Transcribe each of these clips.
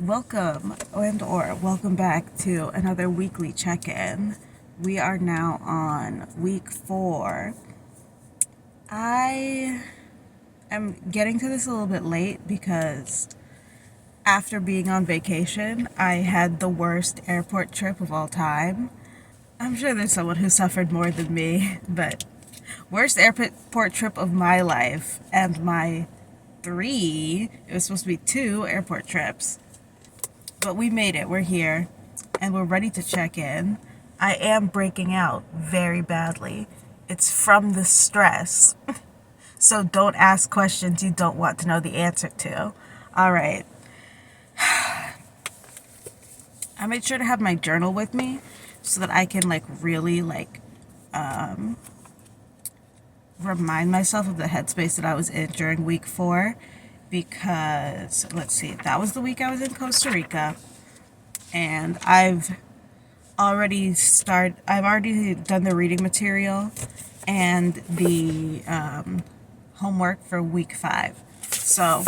Welcome or welcome back to another weekly check-in. We are now on week 4. I am getting to this a little bit late because after being on vacation, I had the worst airport trip of all time. I'm sure there's someone who suffered more than me, but worst airport trip of my life, and my 3, it was supposed to be 2 airport trips. But we made it. We're here. And we're ready to check in. I am breaking out very badly. It's from the stress. So don't ask questions you don't want to know the answer to. Alright. I made sure to have my journal with me so that I can really remind myself of the headspace that I was in during week 4. Because, let's see, that was the week I was in Costa Rica. And I've already done the reading material and the homework for week 5. So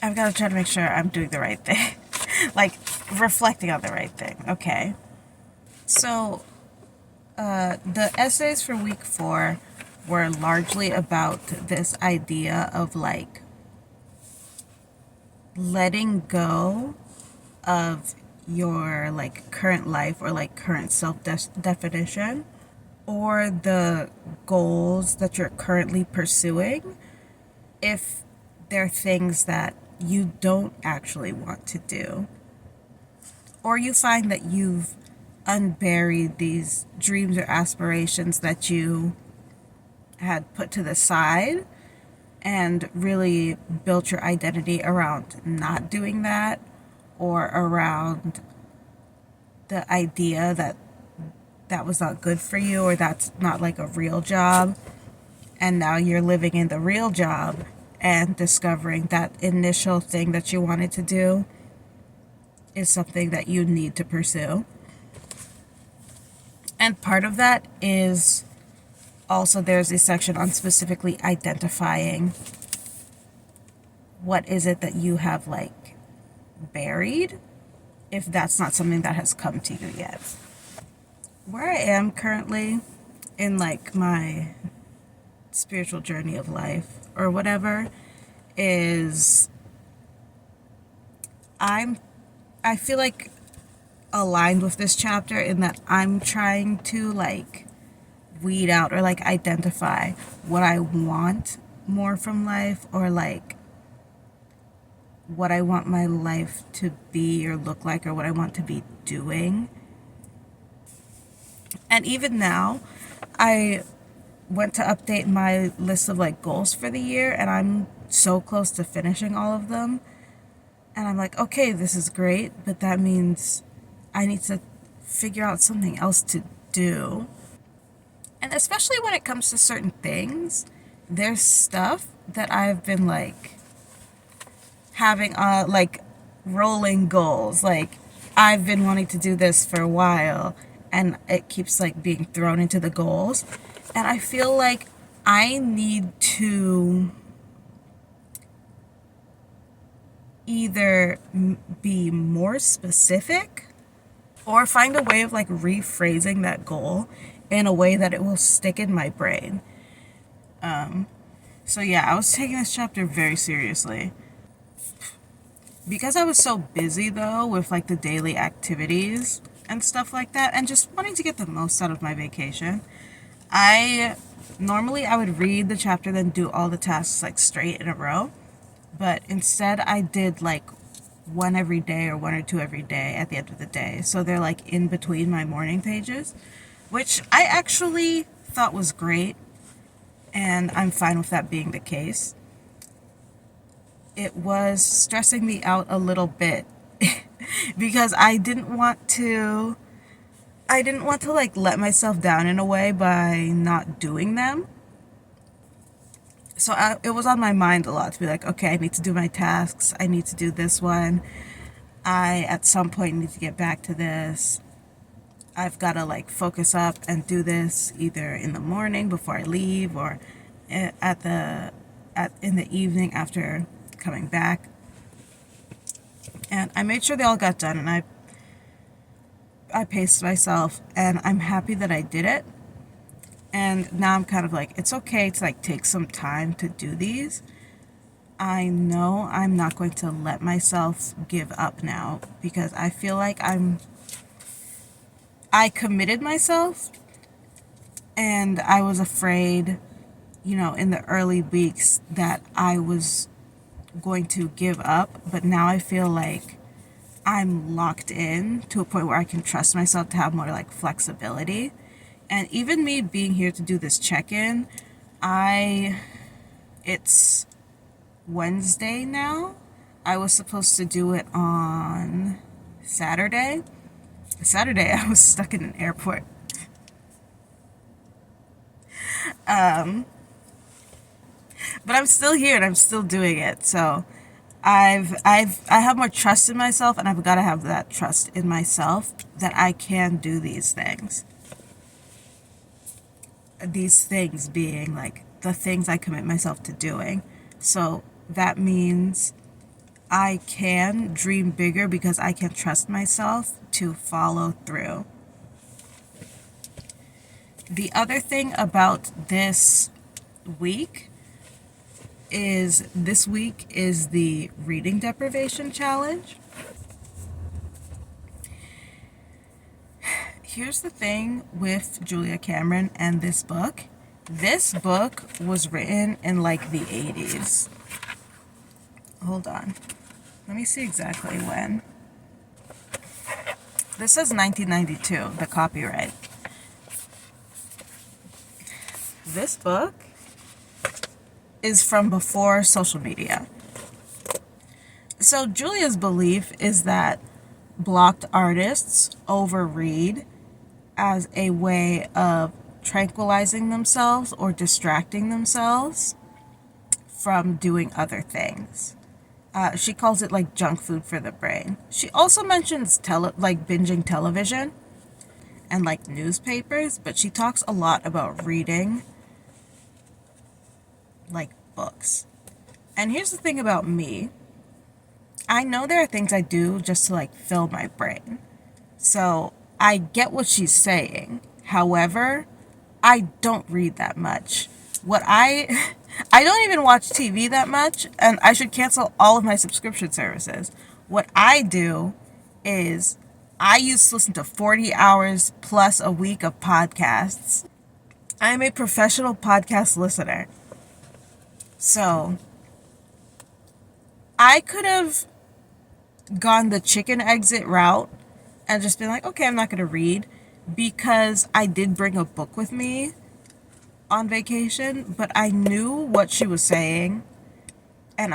I've got to try to make sure I'm doing the right thing. Reflecting on the right thing. Okay. So the essays for week 4 were largely about this idea of letting go of your current life or current self-definition or the goals that you're currently pursuing if they're things that you don't actually want to do, or you find that you've unburied these dreams or aspirations that you had put to the side and really built your identity around not doing that, or around the idea that that was not good for you, or that's not a real job. And now you're living in the real job and discovering that initial thing that you wanted to do is something that you need to pursue. And part of that is also, there's a section on specifically identifying what is it that you have buried, if that's not something that has come to you yet. Where I am currently in my spiritual journey of life or whatever is I feel aligned with this chapter in that I'm trying to weed out or identify what I want more from life, or what I want my life to be or look like, or what I want to be doing. And even now, I went to update my list of goals for the year, and I'm so close to finishing all of them. And I'm okay, this is great, but that means I need to figure out something else to do. And especially when it comes to certain things, there's stuff that I've been having rolling goals. I've been wanting to do this for a while, and it keeps being thrown into the goals. And I feel I need to either be more specific or find a way of rephrasing that goal in a way that it will stick in my brain. So yeah, I was taking this chapter very seriously. Because I was so busy though with the daily activities and stuff like that, and just wanting to get the most out of my vacation, I would read the chapter, then do all the tasks straight in a row. But instead I did one every day or 1 or 2 every day at the end of the day. So they're in between my morning pages, which I actually thought was great, and I'm fine with that being the case. It was stressing me out a little bit because I didn't want to let myself down in a way by not doing them. So it was on my mind a lot to be okay, I need to do my tasks. I need to do this one. I, at some point, need to get back to this. I've got to focus up and do this either in the morning before I leave, or in the evening after coming back. And I made sure they all got done, and I paced myself, and I'm happy that I did it. And now I'm kind of like, it's okay to like take some time to do these. I know I'm not going to let myself give up now, because I feel like I committed myself, and I was afraid, in the early weeks that I was going to give up, but now I feel like I'm locked in to a point where I can trust myself to have more like flexibility. And even me being here to do this check-in, it's Wednesday now. I was supposed to do it on Saturday. Saturday, I was stuck in an airport. But I'm still here and I'm still doing it. So I have more trust in myself, and I've got to have that trust in myself that I can do these things. These things being like the things I commit myself to doing. So that means I can dream bigger because I can trust myself to follow through. The other thing about week this week is the reading deprivation challenge. Here's the thing with Julia Cameron and this book. This book was written in like the 80s. Hold on. Let me see exactly when. This says 1992, the copyright. This book is from before social media. So Julia's belief is that blocked artists overread as a way of tranquilizing themselves or distracting themselves from doing other things. She calls it like junk food for the brain. She also mentions like binging television and like newspapers, but she talks a lot about reading like books. And here's the thing about me. I know there are things I do just to like fill my brain. So I get what she's saying. However, I don't read that much. I don't even watch TV that much, and I should cancel all of my subscription services. What I do is I used to listen to 40 hours plus a week of podcasts. I'm a professional podcast listener. So I could have gone the chicken exit route and just been like, okay, I'm not going to read, because I did bring a book with me on vacation, but I knew what she was saying, and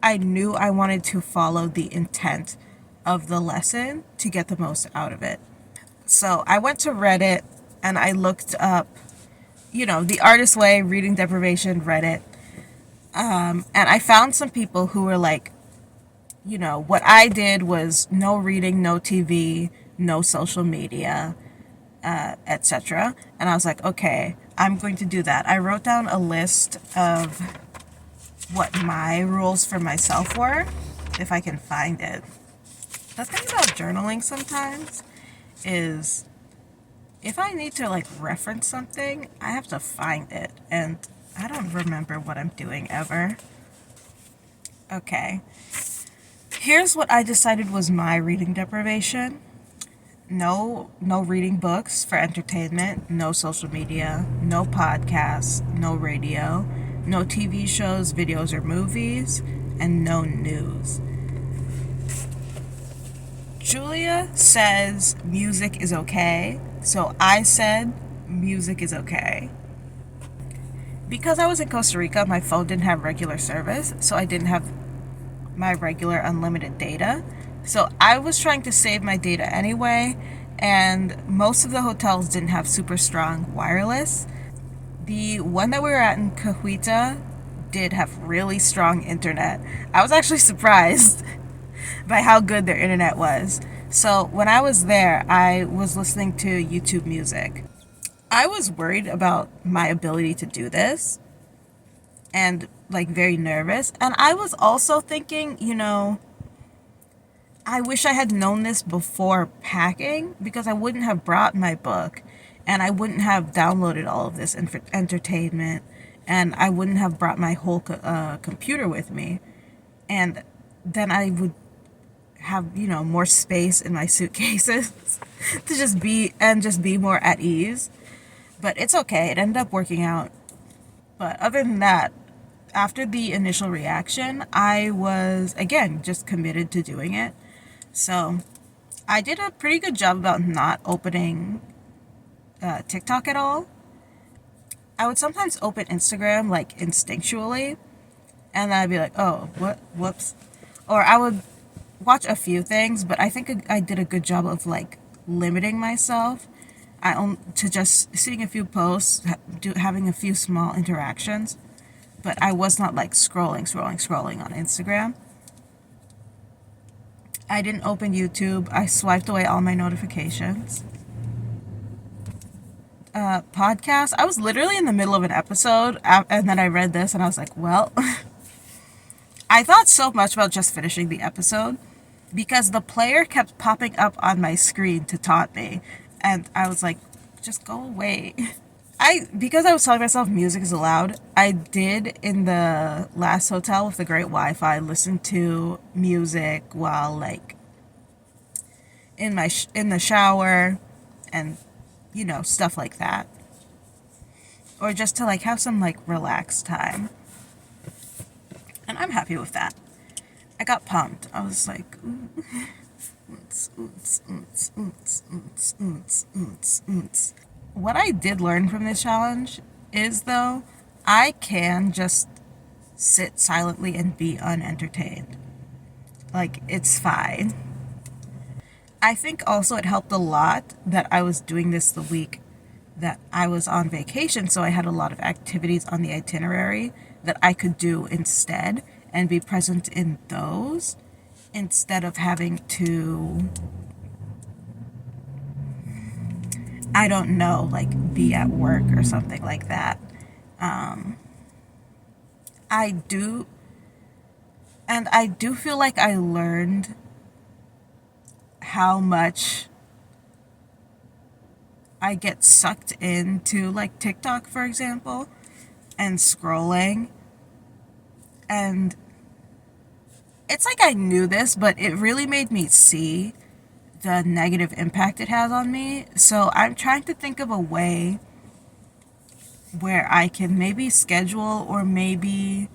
I knew I wanted to follow the intent of the lesson to get the most out of it. So I went to Reddit and I looked up, the artist way, reading deprivation, Reddit. And I found some people who were like, what I did was no reading, no TV, no social media, etc. And I was like, okay, I'm going to do that. I wrote down a list of what my rules for myself were, if I can find it. The thing about journaling sometimes is if I need to like reference something, I have to find it, and I don't remember what I'm doing ever. Okay. Here's what I decided was my reading deprivation. No reading books for entertainment, no social media, no podcasts, no radio, no TV shows, videos, or movies, and no news. Julia says music is okay, so I said music is okay. Because I was in Costa Rica, my phone didn't have regular service, so I didn't have my regular unlimited data. So I was trying to save my data anyway, and most of the hotels didn't have super strong wireless. The one that we were at in Cahuita did have really strong internet. I was actually surprised by how good their internet was. So when I was there, I was listening to YouTube music. I was worried about my ability to do this and like very nervous. And I was also thinking, I wish I had known this before packing because I wouldn't have brought my book and I wouldn't have downloaded all of this entertainment and I wouldn't have brought my whole computer with me. And then I would have, more space in my suitcases to just be more at ease. But it's okay. It ended up working out. But other than that, after the initial reaction, I was, again, just committed to doing it. So I did a pretty good job about not opening TikTok at all. I would sometimes open Instagram like instinctually, and then I'd be like, oh, what? Whoops. Or I would watch a few things, but I think I did a good job of like limiting myself. To just seeing a few posts, having a few small interactions, but I was not like scrolling on Instagram. I didn't open YouTube. I swiped away all my notifications. Podcast. I was literally in the middle of an episode, and then I read this, and I was like, well, I thought so much about just finishing the episode because the player kept popping up on my screen to taunt me, and I was like, just go away. Because I was telling myself music is allowed, I did in the last hotel with the great Wi-Fi listen to music while like in the shower and stuff like that, or just to like have some like relaxed time, and I'm happy with that. I got pumped. I was like, ooh, oons, oons, oons, oons, oons, oons, oons, oons. What I did learn from this challenge is, though, I can just sit silently and be unentertained. Like, it's fine. I think also it helped a lot that I was doing this the week that I was on vacation, so I had a lot of activities on the itinerary that I could do instead and be present in those instead of having to, I don't know, like be at work or something like that. I do, and I do feel like I learned how much I get sucked into like TikTok, for example, and scrolling. And it's like I knew this, but it really made me see the negative impact it has on me. So I'm trying to think of a way where I can maybe schedule or maybe,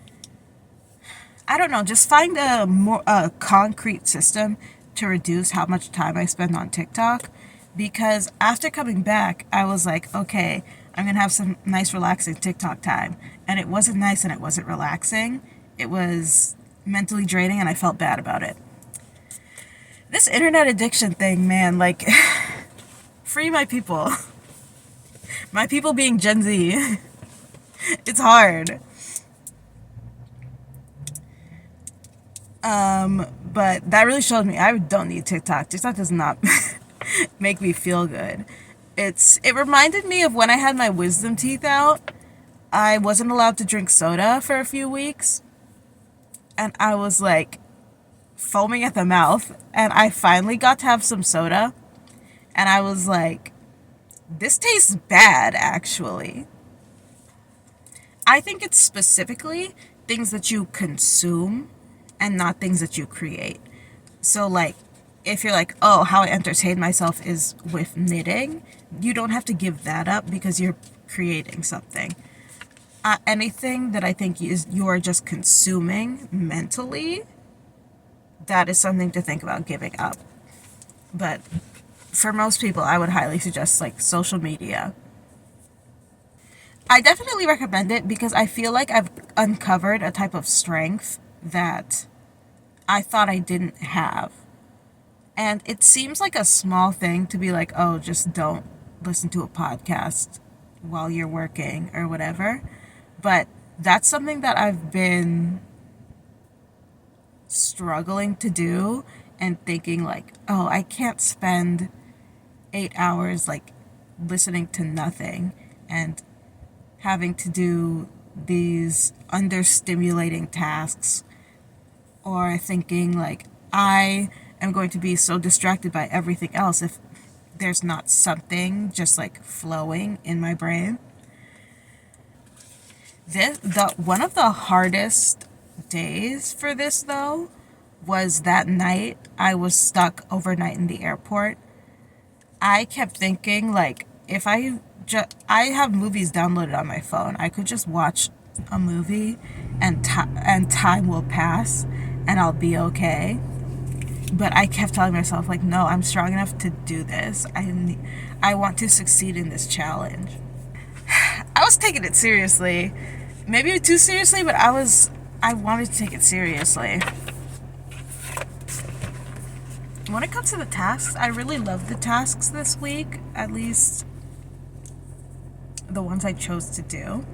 I don't know, just find a concrete system to reduce how much time I spend on TikTok. Because after coming back, I was like, okay, I'm going to have some nice relaxing TikTok time. And it wasn't nice and it wasn't relaxing. It was mentally draining and I felt bad about it. This internet addiction thing, man, like, free my people. My people being Gen Z. It's hard. But that really showed me I don't need TikTok. TikTok does not make me feel good. It reminded me of when I had my wisdom teeth out. I wasn't allowed to drink soda for a few weeks. And I was like foaming at the mouth. And I finally got to have some soda. And I was like, this tastes bad, actually. I think it's specifically things that you consume and not things that you create. So, like, if you're like, oh, how I entertain myself is with knitting, you don't have to give that up because you're creating something. Anything that I think you're just consuming mentally, that is something to think about giving up. But for most people, I would highly suggest like social media. I definitely recommend it because I feel like I've uncovered a type of strength that I thought I didn't have. And it seems like a small thing to be like, oh, just don't listen to a podcast while you're working or whatever. But that's something that I've been struggling to do and thinking like, oh, I can't spend 8 hours like listening to nothing and having to do these understimulating tasks, or thinking like I am going to be so distracted by everything else if there's not something just like flowing in my brain. One of the hardest days for this though was that night I was stuck overnight in the airport. I kept thinking, like, if I have movies downloaded on my phone. I could just watch a movie and time will pass and I'll be okay. But I kept telling myself, like, no, I'm strong enough to do this. I want to succeed in this challenge. I was taking it seriously. Maybe too seriously, but I wanted to take it seriously. When it comes to the tasks, I really love the tasks this week, at least the ones I chose to do.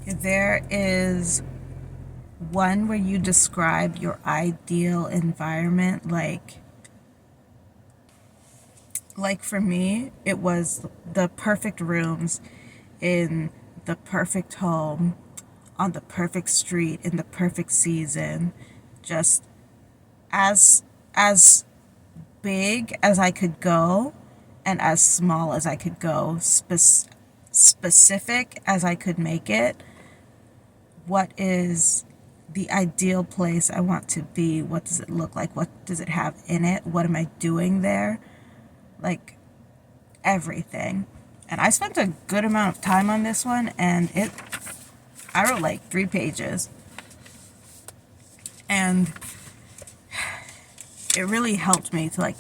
There is one where you describe your ideal environment, like for me, it was the perfect rooms in the perfect home on the perfect street in the perfect season, just as big as I could go and as small as I could go, specific as I could make it. What is the ideal place I want to be? What does it look like? What does it have in it? What am I doing there? Like, everything. And I spent a good amount of time on this one, and I wrote like 3 pages. And it really helped me to like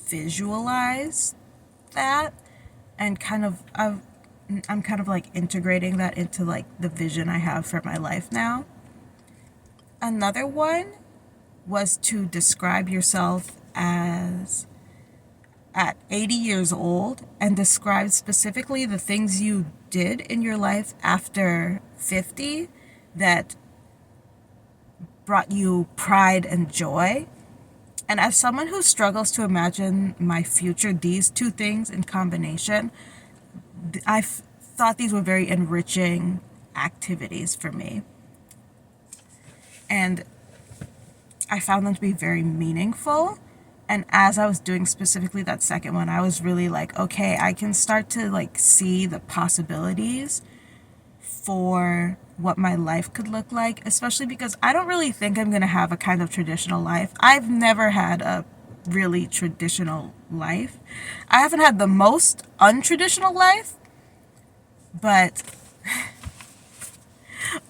visualize that, and I'm kind of like integrating that into like the vision I have for my life now. Another one was to describe yourself as at 80 years old and describe specifically the things you did in your life after 50 that brought you pride and joy. And as someone who struggles to imagine my future, these two things in combination, I thought these were very enriching activities for me. And I found them to be very meaningful. And as I was doing specifically that second one, I was really like, okay, I can start to like see the possibilities for what my life could look like, especially because I don't really think I'm going to have a kind of traditional life. I've never had a really traditional life. I haven't had the most untraditional life, but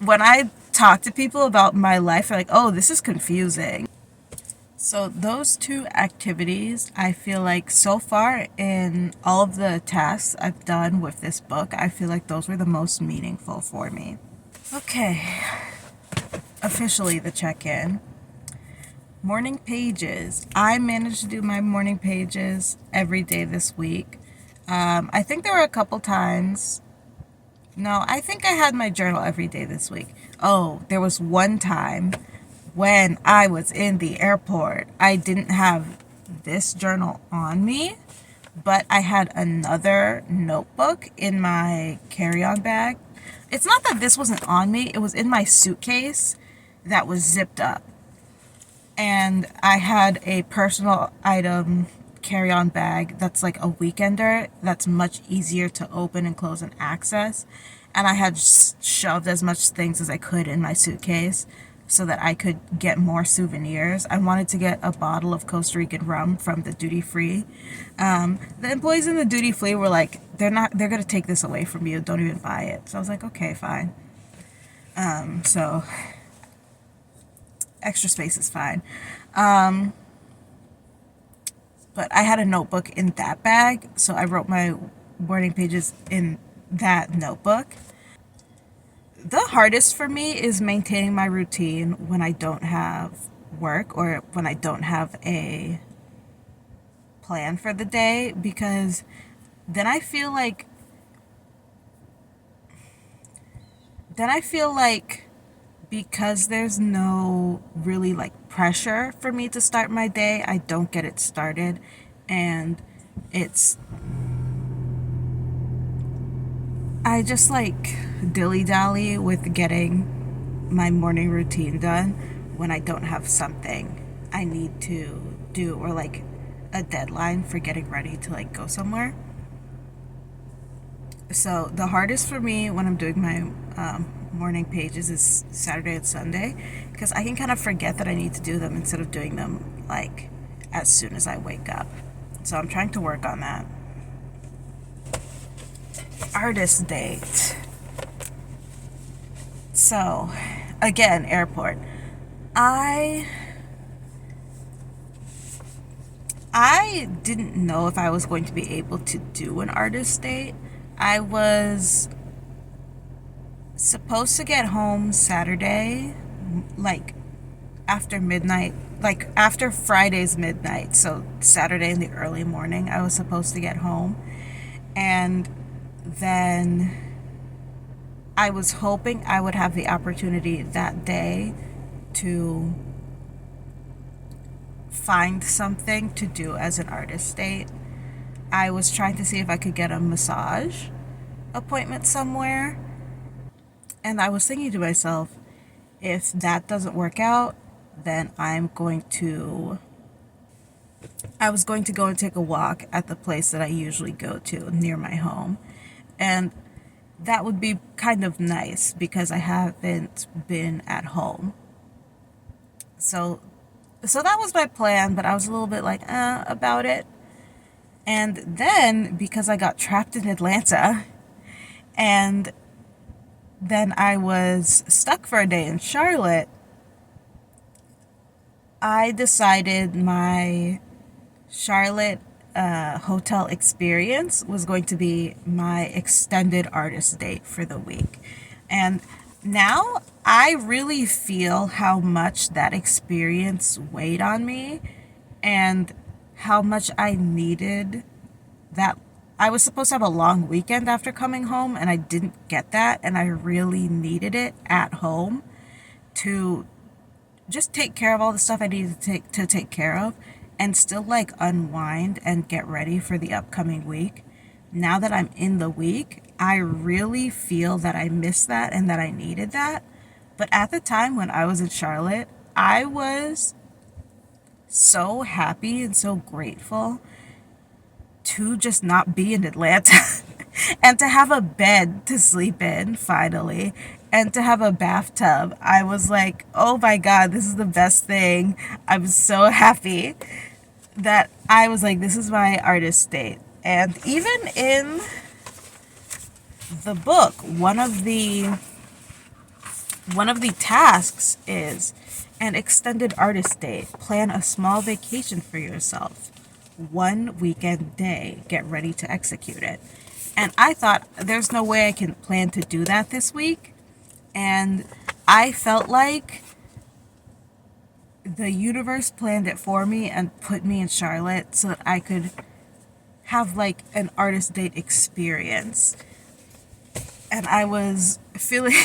when I talk to people about my life, they're like, oh, this is confusing. So those 2 activities, I feel like so far in all of the tasks I've done with this book, I feel like those were the most meaningful for me. Okay, officially the check-in. Morning pages. I managed to do my morning pages every day this week. I think there were a couple times. No, I think I had my journal every day this week. Oh, there was one time when I was in the airport. I didn't have this journal on me, but I had another notebook in my carry-on bag. It's not that this wasn't on me, it was in my suitcase that was zipped up. And I had a personal item carry-on bag that's like a weekender that's much easier to open and close and access. And I had shoved as much things as I could in my suitcase so that I could get more souvenirs. I wanted to get a bottle of Costa Rican rum from the duty free. The employees in the duty free were like, they're going to take this away from you. Don't even buy it. So I was like, okay, fine. So extra space is fine. But I had a notebook in that bag, so I wrote my morning pages in that notebook. The hardest for me is maintaining my routine when I don't have work or when I don't have a plan for the day, because then I feel like because there's no really like pressure for me to start my day, I don't get it started, and I just like dilly-dally with getting my morning routine done when I don't have something I need to do, or like a deadline for getting ready to like go somewhere. So the hardest for me when I'm doing my morning pages is Saturday and Sunday, because I can kind of forget that I need to do them instead of doing them like as soon as I wake up. So I'm trying to work on that. Artist date. So again, airport. I I didn't know if I was going to be able to do an artist date. I was supposed to get home Saturday, like after midnight, like after Friday's midnight. So Saturday in the early morning, I was supposed to get home. And then I was hoping I would have the opportunity that day to find something to do as an artist date. I was trying to see if I could get a massage appointment somewhere. And I was thinking to myself, if that doesn't work out, then I was going to go and take a walk at the place that I usually go to near my home. And that would be kind of nice because I haven't been at home. So that was my plan, but I was a little bit like, about it. And then because I got trapped in Atlanta and then I was stuck for a day in Charlotte, I decided my Charlotte hotel experience was going to be my extended artist date for the week. And now I really feel how much that experience weighed on me and how much I needed that. I was supposed to have a long weekend after coming home, and I didn't get that, and I really needed it at home to just take care of all the stuff I needed to take care of and still like unwind and get ready for the upcoming week. Now that I'm in the week, I really feel that I missed that and that I needed that. But at the time when I was in Charlotte, I was so happy and so grateful to just not be in Atlanta and to have a bed to sleep in finally and to have a bathtub. I was like, oh my God, this is the best thing. I'm so happy that I was like, this is my artist date. And even in the book, one of the tasks is an extended artist date. Plan a small vacation for yourself. One weekend day. Get ready to execute it. And I thought, there's no way I can plan to do that this week. And I felt like the universe planned it for me and put me in Charlotte so that I could have like an artist date experience. And I was feeling,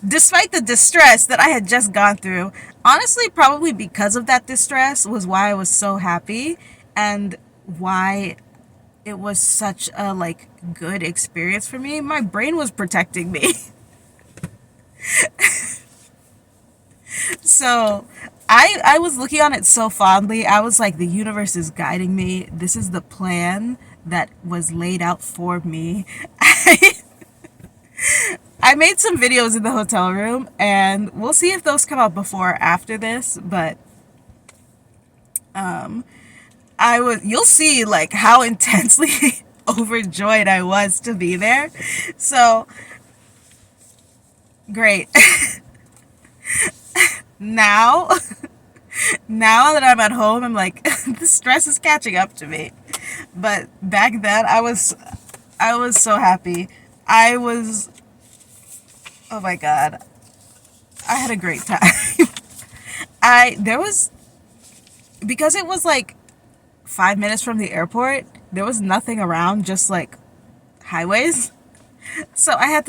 despite the distress that I had just gone through, honestly, probably because of that distress was why I was so happy and why it was such a like good experience for me. My brain was protecting me. So I was looking on it so fondly. I was like, the universe is guiding me. This is the plan that was laid out for me. I made some videos in the hotel room, and we'll see if those come out before or after this, but you'll see like how intensely overjoyed I was to be there. So great. Now that I'm at home, I'm like, the stress is catching up to me. But back then I was so happy. Oh my God, I had a great time. Because it was like 5 minutes from the airport, there was nothing around, just like highways. So I had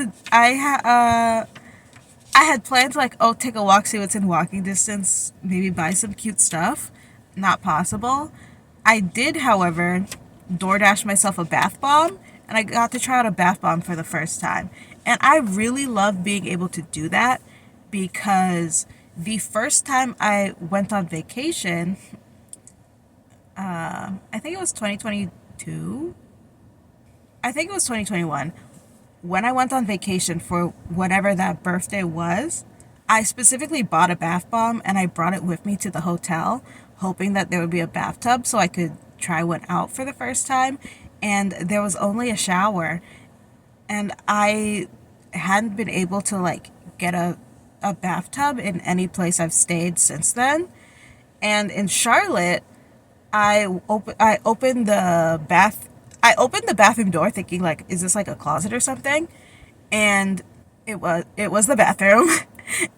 planned to like, take a walk, see what's in walking distance, maybe buy some cute stuff. Not possible. I did, however, DoorDash myself a bath bomb, and I got to try out a bath bomb for the first time. And I really love being able to do that because the first time I went on vacation, I think it was 2022. I think it was 2021. When I went on vacation for whatever that birthday was, I specifically bought a bath bomb and I brought it with me to the hotel, hoping that there would be a bathtub so I could try one out for the first time. And there was only a shower, and I hadn't been able to like get a bathtub in any place I've stayed since then. And in Charlotte, I opened the bathroom door thinking like, is this like a closet or something? And it was the bathroom.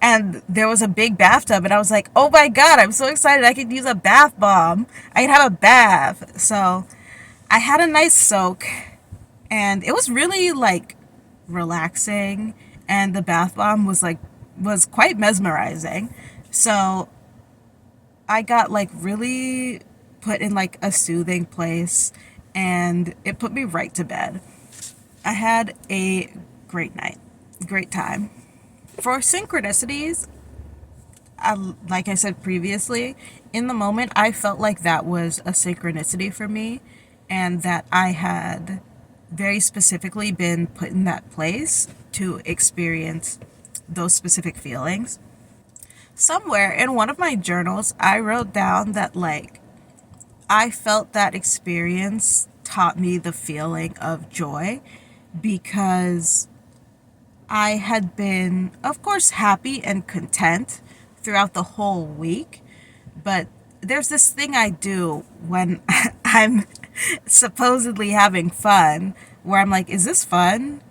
And there was a big bathtub, and I was like, oh my god, I'm so excited I could use a bath bomb. I could have a bath. So I had a nice soak, and it was really like relaxing, and the bath bomb was quite mesmerizing. So I got like really put in like a soothing place, and it put me right to bed. I had a great night, great time. For synchronicities, like I said previously, in the moment I felt like that was a synchronicity for me, and that I had very specifically been put in that place to experience those specific feelings. Somewhere in one of my journals, I wrote down that like I felt that experience taught me the feeling of joy, because I had been, of course, happy and content throughout the whole week. But there's this thing I do when I'm supposedly having fun, where I'm like, is this fun?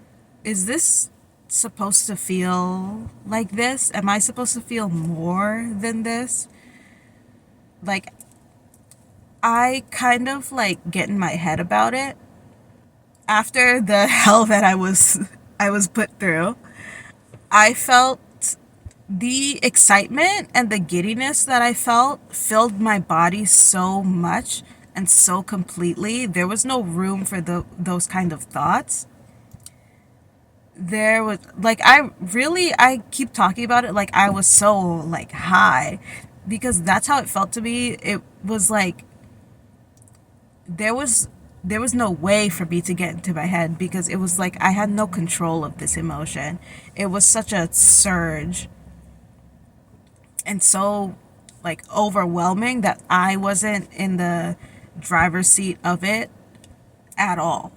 Is this supposed to feel like this? Am I supposed to feel more than this? Like, I kind of like get in my head about it. After the hell that I was put through, I felt the excitement and the giddiness that I felt filled my body so much and so completely. There was no room for those kind of thoughts. There was like I keep talking about it like I was so like high, because that's how it felt to me. It was like there was there was no way for me to get into my head, because it was like I had no control of this emotion. It was such a surge, and so like overwhelming, that I wasn't in the driver's seat of it at all.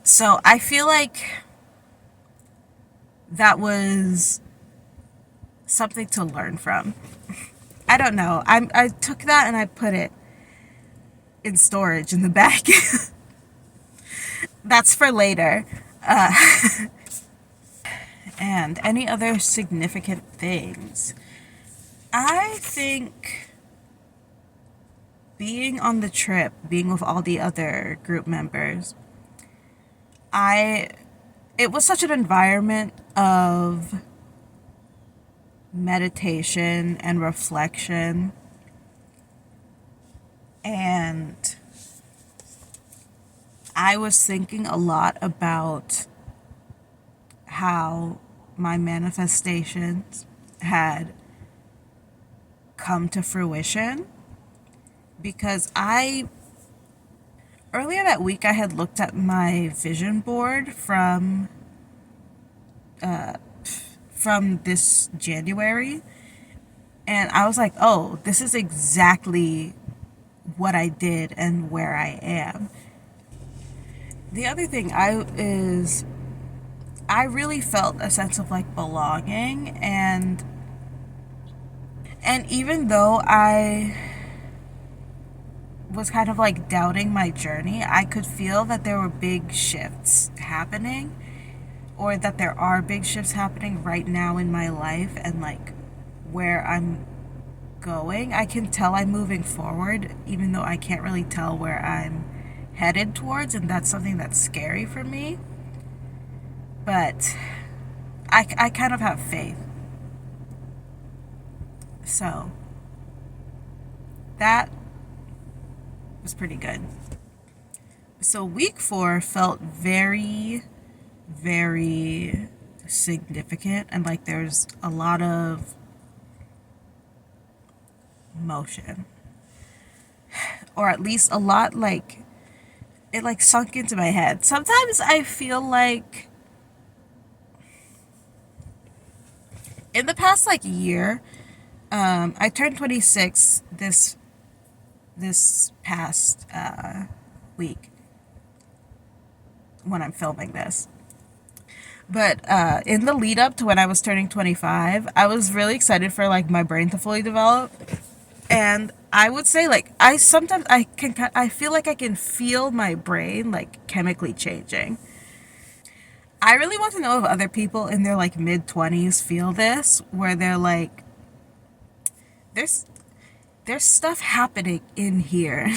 So I feel like that was something to learn from. I don't know. I took that and I put it in storage in the back. That's for later. And any other significant things? I think being on the trip, being with all the other group members, I it was such an environment of meditation and reflection, and I was thinking a lot about how my manifestations had come to fruition, because I earlier that week I had looked at my vision board from this January, and I was like, "Oh, this is exactly what I did and where I am." The other thing I really felt a sense of like belonging, and even though I was kind of like doubting my journey, I could feel that there were big shifts happening, or that there are big shifts happening right now in my life, and like where I'm going. I can tell I'm moving forward, even though I can't really tell where I'm headed towards, and that's something that's scary for me. But I kind of have faith. So that was pretty good. So week 4 felt very, very significant and like there's a lot of motion, or at least a lot, like it like sunk into my head. Sometimes I feel like in the past like year, I turned 26 this past week when I'm filming this. But in the lead up to when I was turning 25, I was really excited for like my brain to fully develop. And I would say like I feel like I can feel my brain like chemically changing. I really want to know if other people in their like mid 20s feel this, where they're like there's there's stuff happening in here.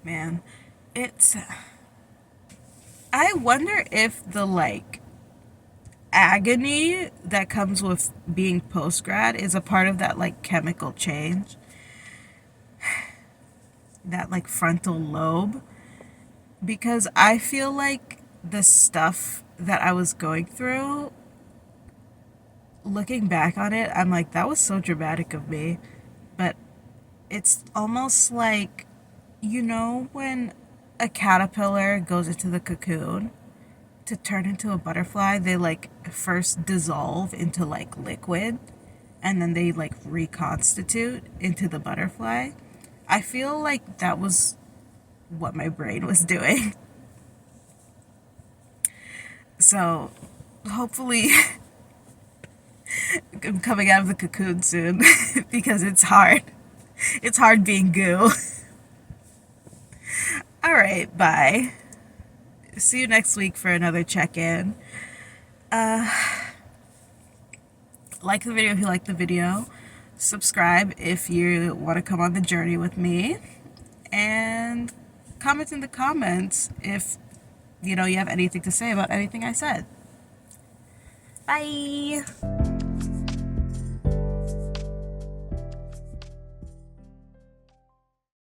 Man, it's I wonder if the like agony that comes with being post grad is a part of that like chemical change, that like frontal lobe, because I feel like the stuff that I was going through, looking back on it, I'm like, that was so dramatic of me. But it's almost like, when a caterpillar goes into the cocoon to turn into a butterfly, they like first dissolve into like liquid and then they like reconstitute into the butterfly. I feel like that was what my brain was doing. So hopefully I'm coming out of the cocoon soon because it's hard. It's hard being goo. All right, bye. See you next week for another check-in. Like the video if you like the video. Subscribe if you want to come on the journey with me. And comment in the comments if you have anything to say about anything I said. Bye.